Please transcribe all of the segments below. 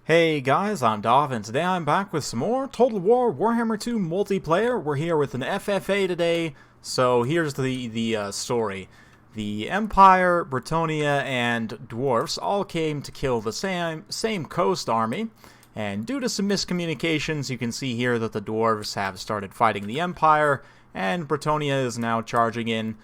Hey guys, I'm Dov, and today I'm back with some more Total War Warhammer 2 multiplayer. We're here with an FFA today, so here's the story. The Empire, Bretonia, and Dwarfs all came to kill the same coast army, and due to some miscommunications, you can see here that the Dwarves have started fighting the Empire, and Bretonia is now charging in.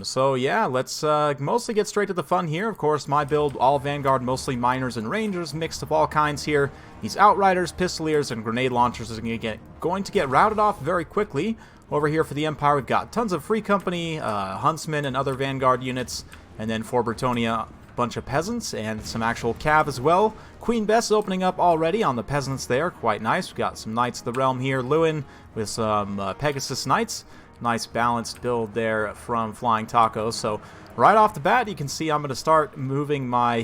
So yeah, let's mostly get straight to the fun here. Of course, my build, all Vanguard, mostly Miners and Rangers, mixed of all kinds here. These Outriders, Pistoliers, and Grenade Launchers are going to get routed off very quickly. Over here for the Empire, we've got tons of Free Company, Huntsmen, and other Vanguard units. And then for Bretonia, a bunch of Peasants and some actual Cav as well. Queen Bess opening up already on the Peasants there, quite nice. We've got some Knights of the Realm here, Lewin with some Pegasus Knights. Nice balanced build there from Flying Taco. So right off the bat, you can see I'm going to start moving my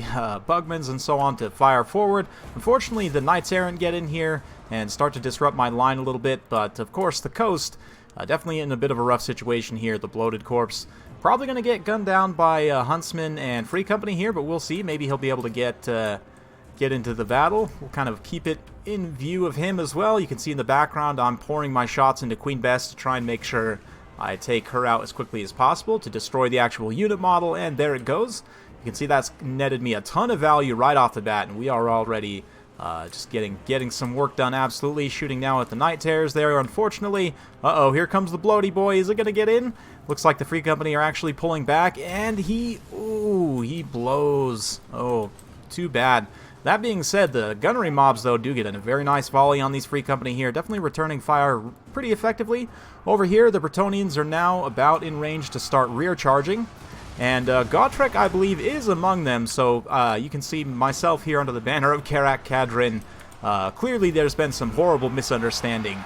Bugmans and so on to fire forward. Unfortunately, the Knights Errant get in here and start to disrupt my line a little bit. But of course, the coast definitely in a bit of a rough situation here. The Bloated Corpse probably going to get gunned down by Huntsman and Free Company here, but we'll see. Maybe he'll be able to get into the battle. We'll kind of keep it in view of him as well. You can see in the background I'm pouring my shots into Queen Bess to try and make sure I take her out as quickly as possible to destroy the actual unit model, and there it goes. You can see that's netted me a ton of value right off the bat, and we are already just getting some work done. Absolutely. Shooting now at the Night Terrors there, unfortunately. Uh-oh, here comes the Bloaty Boy. Is it going to get in? Looks like the Free Company are actually pulling back, and he blows. Oh, too bad. That being said, the gunnery mobs, though, do get in a very nice volley on these Free Company here, definitely returning fire pretty effectively. Over here, the Bretonians are now about in range to start rear charging, and Gotrek, I believe, is among them, so you can see myself here under the banner of Karak Kadrin. Clearly, there's been some horrible misunderstanding.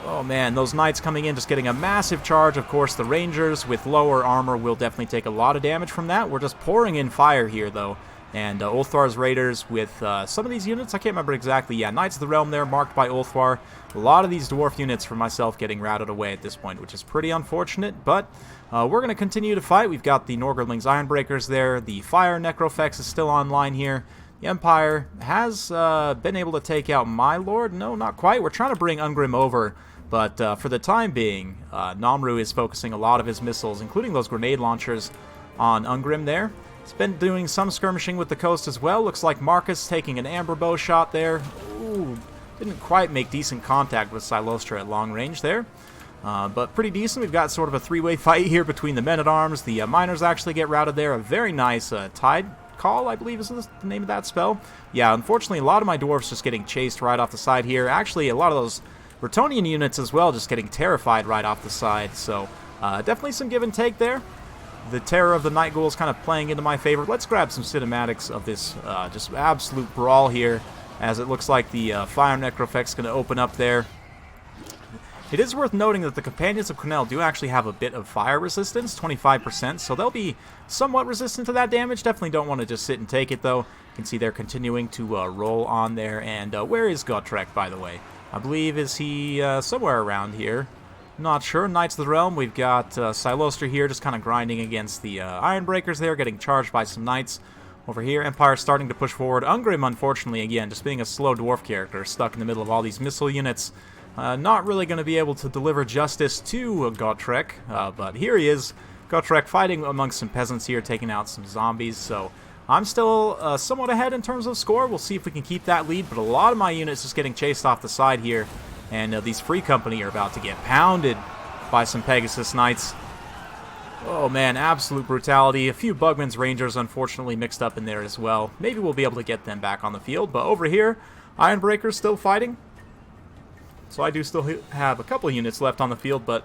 Oh man, those Knights coming in, just getting a massive charge. Of course, the Rangers with lower armor will definitely take a lot of damage from that. We're just pouring in fire here, though. And Ulthar's Raiders with some of these units, I can't remember exactly. Yeah, Knights of the Realm there, marked by Ulthar. A lot of these Dwarf units for myself getting routed away at this point, which is pretty unfortunate. But we're going to continue to fight. We've got the Norgerlings Ironbreakers there. The Fire Necrofex is still online here. The Empire has been able to take out my Lord. No, not quite. We're trying to bring Ungrim over. But for the time being, Namru is focusing a lot of his missiles, including those grenade launchers, on Ungrim there. He's been doing some skirmishing with the coast as well. Looks like Marcus taking an amber bow shot there. Ooh, didn't quite make decent contact with Silostra at long range there. But pretty decent. We've got sort of a three-way fight here between the men-at-arms. The miners actually get routed there. A very nice Tide Call, I believe is the name of that spell. Yeah, unfortunately, a lot of my dwarves just getting chased right off the side here. Actually, a lot of those Bretonian units as well just getting terrified right off the side. So definitely some give and take there. The Terror of the Night Ghoul is kind of playing into my favor. Let's grab some cinematics of this just absolute brawl here, as it looks like the Fire Necrofex is going to open up there. It is worth noting that the Companions of Cornell do actually have a bit of fire resistance, 25%, so they'll be somewhat resistant to that damage. Definitely don't want to just sit and take it, though. You can see they're continuing to roll on there. And where is Gotrek, by the way? I believe, is he somewhere around here? Not sure. Knights of the Realm, we've got Silostra here just kind of grinding against the Ironbreakers there, getting charged by some Knights. Over here, Empire starting to push forward. Ungrim, unfortunately, again, just being a slow dwarf character, stuck in the middle of all these missile units. Not really going to be able to deliver justice to Gotrek, but here he is. Gotrek fighting amongst some peasants here, taking out some zombies, so I'm still somewhat ahead in terms of score. We'll see if we can keep that lead, but a lot of my units just getting chased off the side here. And these Free Company are about to get pounded by some Pegasus Knights. Oh man, absolute brutality. A few Bugman's Rangers unfortunately mixed up in there as well. Maybe we'll be able to get them back on the field. But over here, Ironbreaker's still fighting. So I do still have a couple units left on the field, but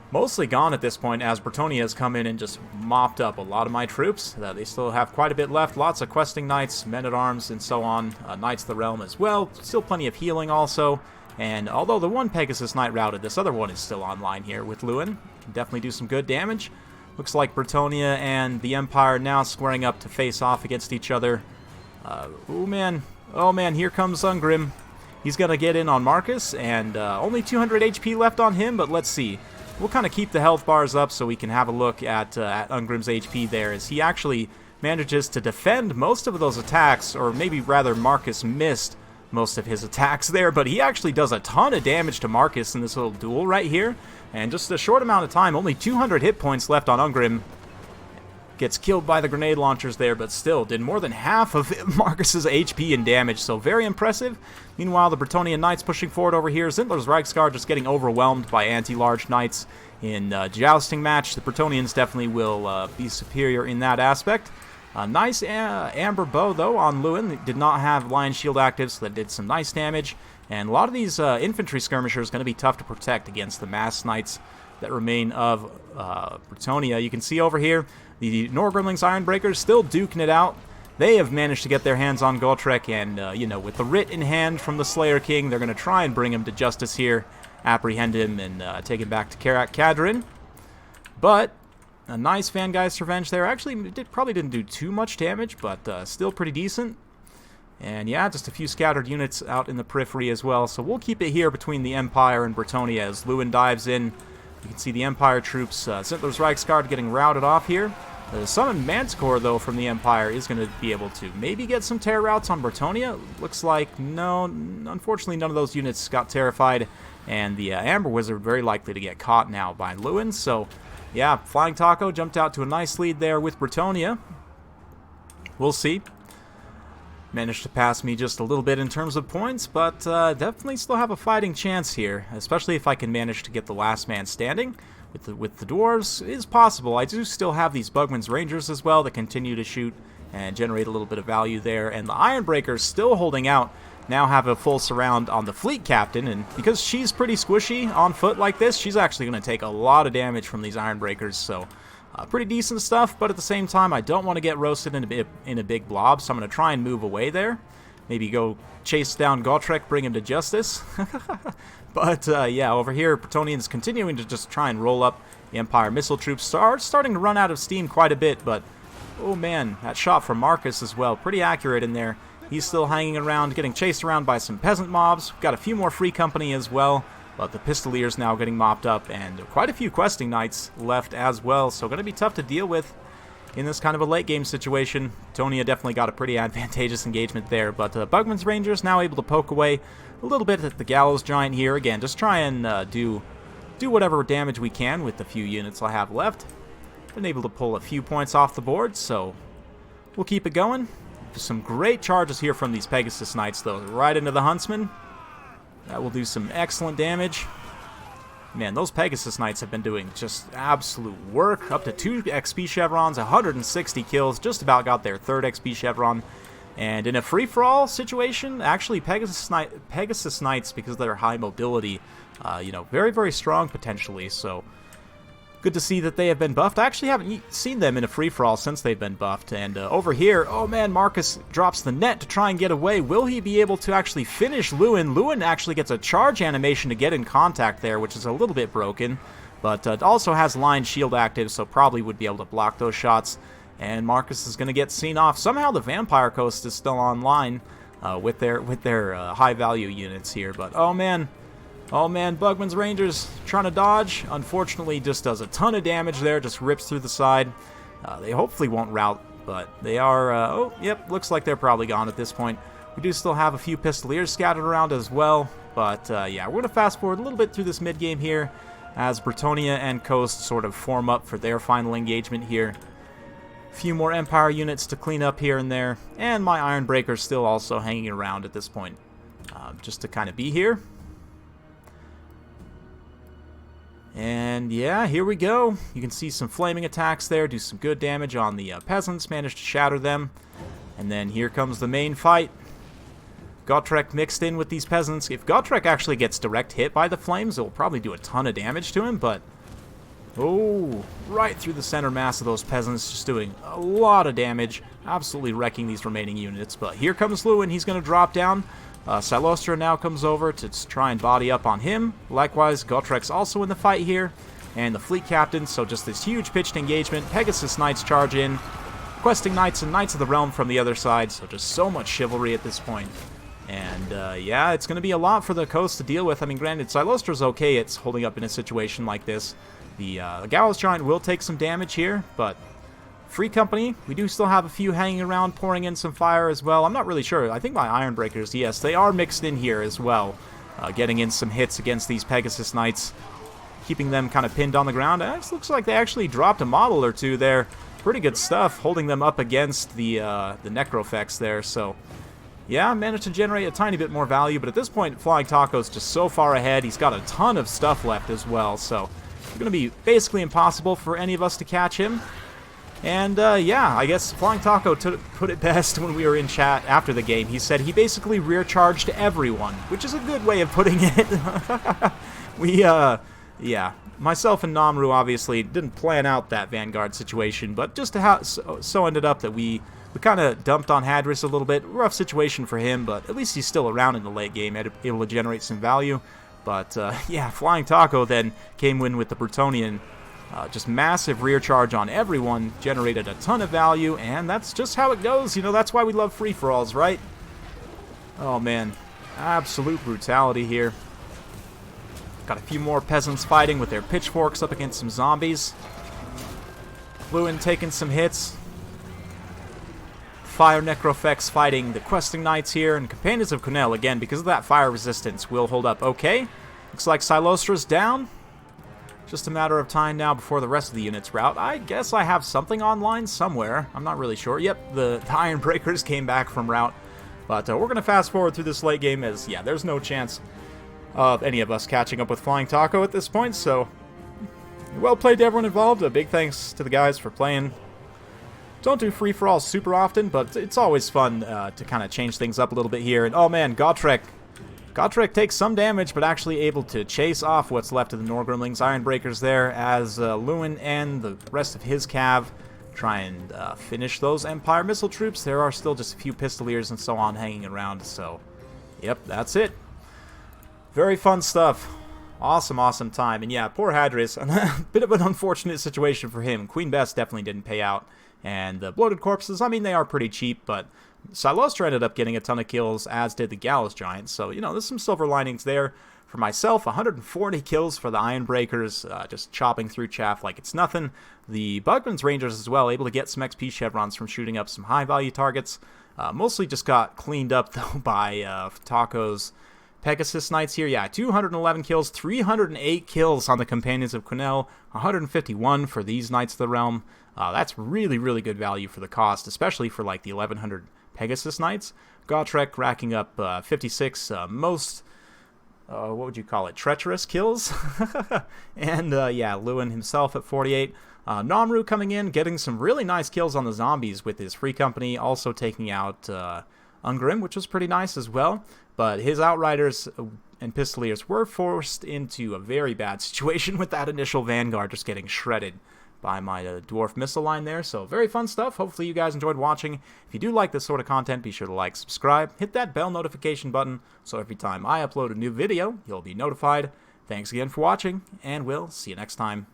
mostly gone at this point as Bretonia has come in and just mopped up a lot of my troops. They still have quite a bit left. Lots of questing Knights, Men-at-Arms, and so on. Knights of the Realm as well. Still plenty of healing also. And although the one Pegasus Knight routed, this other one is still online here with Lewin. Can definitely do some good damage. Looks like Bretonia and the Empire now squaring up to face off against each other. Oh man, here comes Ungrim. He's going to get in on Marcus, and only 200 HP left on him, but let's see. We'll kind of keep the health bars up so we can have a look at Ungrim's HP there, as he actually manages to defend most of those attacks, or maybe rather Marcus missed most of his attacks there, but he actually does a ton of damage to Marcus in this little duel right here, and just a short amount of time, only 200 hit points left on Ungrim. Gets killed by the grenade launchers there, but still did more than half of Marcus's HP and damage, so very impressive. Meanwhile, the Bretonnian Knights pushing forward over here. Zintler's Reiksguard just getting overwhelmed by anti-large Knights in jousting match. The Bretonnians definitely will be superior in that aspect. Nice Amber Bow, though, on Lewin. Did not have Lion Shield active, so that did some nice damage. And a lot of these infantry skirmishers going to be tough to protect against the mass Knights that remain of Bretonnia. You can see over here, the Norgrimling's Ironbreakers still duking it out. They have managed to get their hands on Gotrek, and, you know, with the writ in hand from the Slayer King, they're going to try and bring him to justice here, apprehend him, and take him back to Karak Kadrin. But a nice Vangeist Revenge there. Actually, probably didn't do too much damage, but still pretty decent. And yeah, just a few scattered units out in the periphery as well. So we'll keep it here between the Empire and Bretonnia as Lewin dives in. You can see the Empire troops, Zintler's Reiksguard getting routed off here. The summoned Manticore, though, from the Empire is going to be able to maybe get some tear routes on Bretonnia. Looks like, no, unfortunately none of those units got terrified. And the Amber Wizard very likely to get caught now by Lewin. So yeah, Flying Taco jumped out to a nice lead there with Bretonnia. We'll see. Managed to pass me just a little bit in terms of points, but definitely still have a fighting chance here, especially if I can manage to get the last man standing. With the dwarves, it is possible. I do still have these Bugman's Rangers as well that continue to shoot and generate a little bit of value there, and the Ironbreakers still holding out. Now have a full surround on the fleet captain, and because she's pretty squishy on foot like this, she's actually going to take a lot of damage from these Ironbreakers, so pretty decent stuff, but at the same time, I don't want to get roasted in a big blob, so I'm going to try and move away there. Maybe go chase down Gotrek, bring him to justice. But yeah, over here, Bretonnians continuing to just try and roll up. The Empire missile troops are starting to run out of steam quite a bit, but oh man, that shot from Marcus as well, pretty accurate in there. He's still hanging around, getting chased around by some peasant mobs. We've got a few more free company as well, but the Pistoliers now getting mopped up, and quite a few questing knights left as well, so going to be tough to deal with in this kind of a late game situation. Tonia definitely got a pretty advantageous engagement there, but Bugman's Rangers now able to poke away a little bit at the Gallows Giant here. Again, just try and do whatever damage we can with the few units I have left. Been able to pull a few points off the board, so we'll keep it going. Some great charges here from these Pegasus Knights, though, right into the Huntsman. That will do some excellent damage. Man, those Pegasus Knights have been doing just absolute work. Up to 2 XP chevrons, 160 kills, just about got their 3rd XP chevron. And in a free-for-all situation, actually Pegasus Knights, because of their high mobility, you know, very, very strong potentially. So good to see that they have been buffed. I actually haven't seen them in a free-for-all since they've been buffed. And over here, oh man, Marcus drops the net to try and get away. Will he be able to actually finish Lewin? Lewin actually gets a charge animation to get in contact there, which is a little bit broken. But it also has Lion Shield active, so probably would be able to block those shots. And Marcus is going to get seen off. Somehow the Vampire Coast is still online with their high-value units here. But oh man, Bugman's Rangers trying to dodge. Unfortunately, just does a ton of damage there. Just rips through the side. They hopefully won't rout, but they are... oh, yep, looks like they're probably gone at this point. We do still have a few Pistoliers scattered around as well. But yeah, we're going to fast forward a little bit through this mid-game here as Bretonnia and Coast sort of form up for their final engagement here. A few more Empire units to clean up here and there. And my Ironbreaker's still also hanging around at this point, just to kind of be here. And yeah, here we go. You can see some flaming attacks there, do some good damage on the peasants, manage to shatter them. And then here comes the main fight. Gotrek mixed in with these peasants. If Gotrek actually gets direct hit by the flames, it will probably do a ton of damage to him, but oh, right through the center mass of those peasants, just doing a lot of damage, absolutely wrecking these remaining units. But here comes Lewin, he's going to drop down. Silostra now comes over to try and body up on him. Likewise, Gotrek's also in the fight here, and the fleet captain, so just this huge pitched engagement. Pegasus Knights charge in, questing Knights and Knights of the Realm from the other side, so just so much chivalry at this point. And yeah, it's going to be a lot for the Coast to deal with. I mean, granted, Silostra's okay, it's holding up in a situation like this. The Gallows Giant will take some damage here, but Free Company, we do still have a few hanging around, pouring in some fire as well. I'm not really sure. I think my Iron Breakers, yes, they are mixed in here as well. Getting in some hits against these Pegasus Knights, keeping them kind of pinned on the ground. It looks like they actually dropped a model or two there. Pretty good stuff, holding them up against the Necrofex there. So, yeah, managed to generate a tiny bit more value, but at this point, Flying Taco's just so far ahead. He's got a ton of stuff left as well, so it's going to be basically impossible for any of us to catch him. And, yeah, I guess Flying Taco put it best when we were in chat after the game. He said he basically rear-charged everyone, which is a good way of putting it. Yeah, myself and Namru obviously didn't plan out that Vanguard situation, but just so ended up that we kind of dumped on Hadris a little bit. Rough situation for him, but at least he's still around in the late game, able to generate some value. But, yeah, Flying Taco then came in with the Brutonian. Just massive rear charge on everyone, generated a ton of value, and that's just how it goes. You know, that's why we love free-for-alls, right? Oh, man. Absolute brutality here. Got a few more peasants fighting with their pitchforks up against some zombies. Lewin taking some hits. Fire Necrofex fighting the Questing Knights here, and Companions of Cunel, again, because of that fire resistance, will hold up okay. Looks like Silostra's down. Just a matter of time now before the rest of the units rout. I guess I have something online somewhere. I'm not really sure. Yep, the Iron Breakers came back from rout. But we're going to fast forward through this late game as, yeah, there's no chance of any of us catching up with Flying Taco at this point. So, well played to everyone involved. A big thanks to the guys for playing. Don't do free-for-all super often, but it's always fun to kind of change things up a little bit here. And, oh man, Gotrek takes some damage, but actually able to chase off what's left of the Norgrimlings. Iron Breakers there as Lewin and the rest of his cav try and finish those Empire missile troops. There are still just a few Pistoliers and so on hanging around, so yep, that's it. Very fun stuff. Awesome, awesome time. And yeah, poor Hadris, a bit of an unfortunate situation for him. Queen Bess definitely didn't pay out. And the Bloated Corpses, I mean, they are pretty cheap, but Silostra ended up getting a ton of kills, as did the Gallows Giant. So, you know, there's some silver linings there. For myself, 140 kills for the Iron Breakers, just chopping through chaff like it's nothing. The Bugman's Rangers as well, able to get some XP chevrons from shooting up some high-value targets. Mostly just got cleaned up, though, by Taco's Pegasus Knights here. Yeah, 211 kills, 308 kills on the Companions of Cunel, 151 for these Knights of the Realm. That's really, really good value for the cost, especially for like the 1100 Pegasus Knights. Gotrek racking up 56 most, what would you call it, treacherous kills. And yeah, Lewin himself at 48. Namru coming in, getting some really nice kills on the zombies with his Free Company, also taking out Ungrim, which was pretty nice as well. But his Outriders and Pistoliers were forced into a very bad situation with that initial Vanguard just getting shredded by my Dwarf missile line there. So very fun stuff. Hopefully you guys enjoyed watching. If you do like this sort of content, be sure to like, subscribe, hit that bell notification button so every time I upload a new video, you'll be notified. Thanks again for watching, and we'll see you next time.